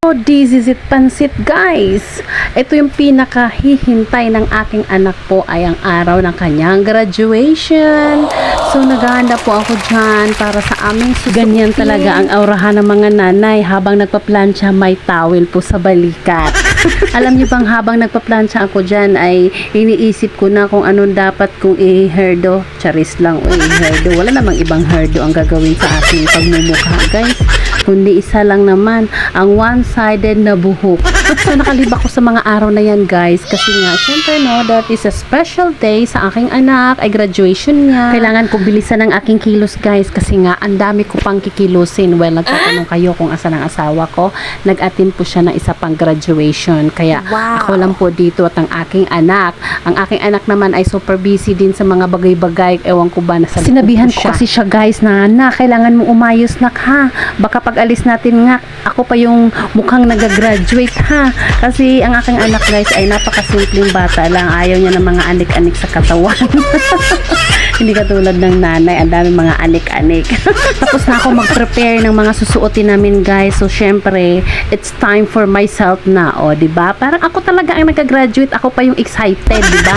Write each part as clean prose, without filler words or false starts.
nako, this is it, pansit guys. Ito yung pinakahihintay ng aking anak po ay ang araw ng kanyang graduation. So naghahanda po ako dyan para sa aming susuotin. Ganyan talaga ang aurahan ng mga nanay. Habang nagpa-plancha, may towel po sa balikat. Alam niyo bang habang nagpa-plancha ako dyan ay iniisip ko na kung anong dapat kong i-hairdo. Charis lang o i-hairdo. Wala namang ibang hairdo ang gagawin sa aking pagmumukha guys. Kundi isa lang naman, ang one-sided na buhok. So nakalibak ko sa mga araw na yan guys, kasi nga syempre no, that is a special day sa aking anak, ay graduation niya. Kailangan ko bilisan ang aking kilos guys, kasi nga ang dami ko pang kikilusin. Well, nagtatanong kayo kung asan ang asawa ko. Nag-attend po siya ng isa pang graduation, kaya ako lang po dito at ang aking anak. Ang aking anak naman ay super busy din sa mga bagay-bagay, ewan ko ba, nasa sinabihan ko kasi siya guys na kailangan mong umayos nak ha, baka pag alis natin nga, ako pa yung mukhang nag-graduate ha. Kasi ang aking anak guys ay napakasimpleng bata lang. Ayaw niya ng mga anik-anik sa katawan. Hindi katulad ng nanay, ang dami mga anik-anik. Tapos na ako mag-prepare ng mga susuotin namin guys. So syempre, it's time for myself na. O, diba? Parang ako talaga ang nag-graduate. Ako pa yung excited, diba?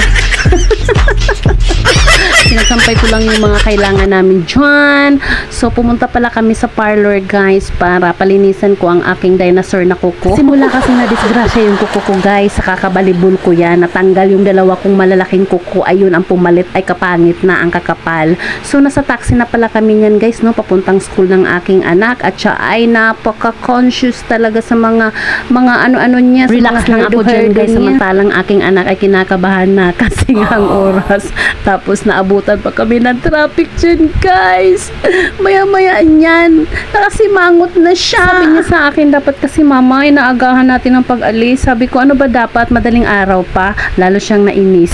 Sinasampay ko lang yung mga kailangan namin dyan. So pumunta pala kami sa parlor guys para palinisan ko ang aking dinosaur na kuko. Simula kasi na disgrasya yung kuko ko guys, sa kakabalibol ko yan. Natanggal yung dalawa kong malalaking kuko, ayun ang pumalit, ay kapangit na ang kakapal. So nasa taxi na pala kami yan guys no, papuntang school ng aking anak, at siya ay napaka-conscious talaga sa mga ano-ano niya. Relax lang ako dyan guys, samantalang aking anak ay kinakabahan na kasi ang oras. Tapos naabutan pa kami ng traffic dyan guys. Maya-maya niyan, nakasimangot na siya. Sabi niya sa akin, dapat kasi mama, inaagahan natin ang pag-alis. Sabi ko, ano ba dapat? Madaling araw pa. Lalo siyang nainis.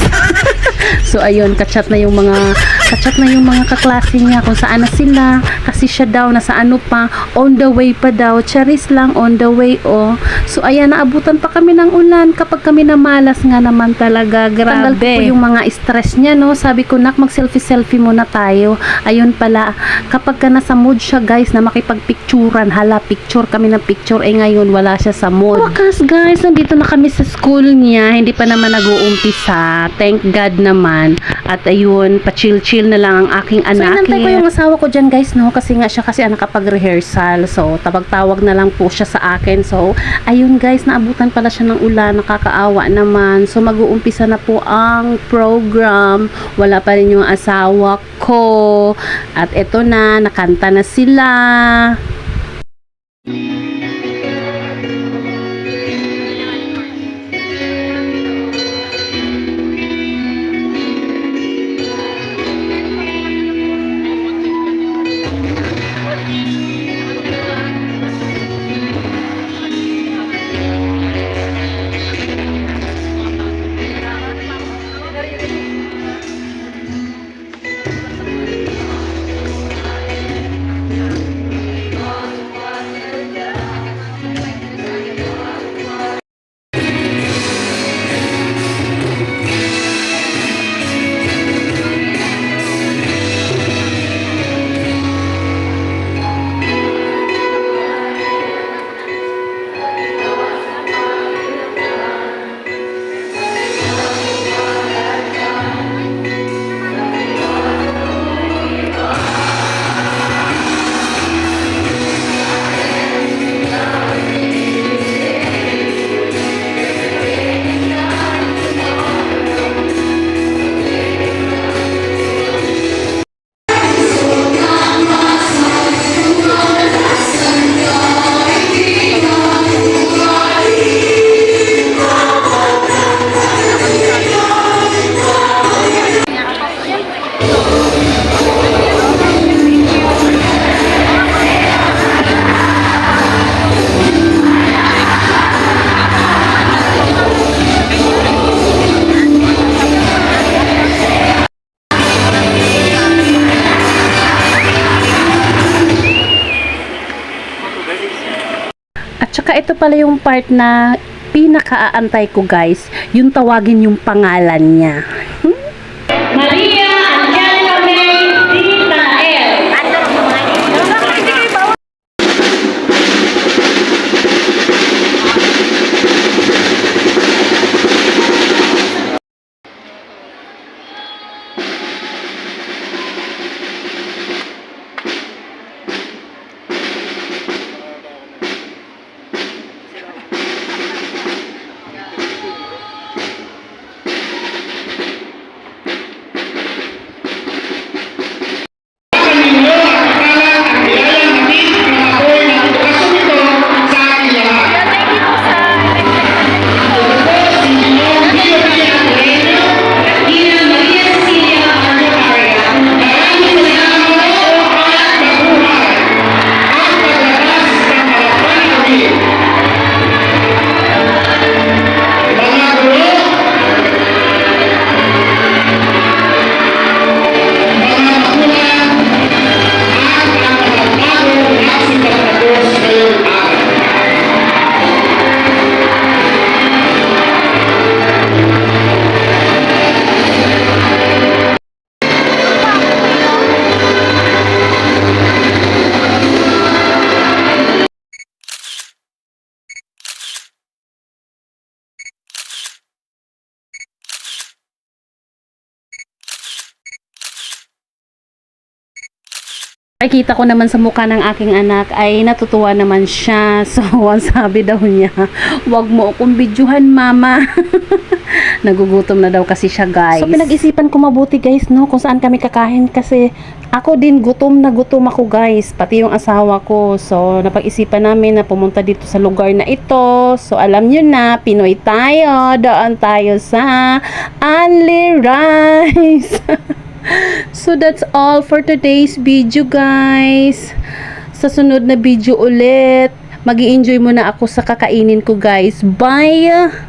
So ayun, kachat na yung mga kaklase niya kung saan na sila, kasi siya daw nasa ano pa, on the way pa daw. Charis lang, on the way oh. So ayan, naabutan pa kami ng ulan. Kapag kami namalas nga naman talaga, grabe. Tanggal ko po yung mga stress niya no. Sabi ko, nak, mag selfie muna tayo. Ayun pala, kapag ka nasa mood siya guys na makipagpicturan, hala, picture kami ng picture, eh ngayon wala siya sa mood. Wakas guys, nandito na kami sa school niya. Hindi pa naman nag-uumpisa, thank God naman. At ayun, pa-chill-chill na lang ang aking anak. So inantay ko yung asawa ko dyan guys no, kasi nga siya kasi nakapag-rehearsal. So tawag-tawag na lang po siya sa akin. So ayun guys, naabutan pala siya ng ulan, nakakaawa naman. So mag-uumpisa na po ang program. Wala pa rin yung asawa ko. At eto na, nakanta na sila. At saka ito pala yung part na pinakaaantay ko guys, yung tawagin yung pangalan niya. Maria Angelica May Dinael. Nakikita ko naman sa mukha ng aking anak ay natutuwa naman siya. So, ang sabi daw niya, wag mo akong bidyuhan, mama. Nagugutom na daw kasi siya, guys. So, pinag-isipan ko mabuti, guys, no, kung saan kami kakain kasi ako din gutom na gutom ako, guys. Pati yung asawa ko. So, napag-isipan namin na pumunta dito sa lugar na ito. So, alam nyo na, Pinoy tayo. Doon tayo sa Only Rice. So that's all for today's video, guys. Sa sunod na video ulit, mag-i-enjoy muna ako sa kakainin ko, guys. Bye!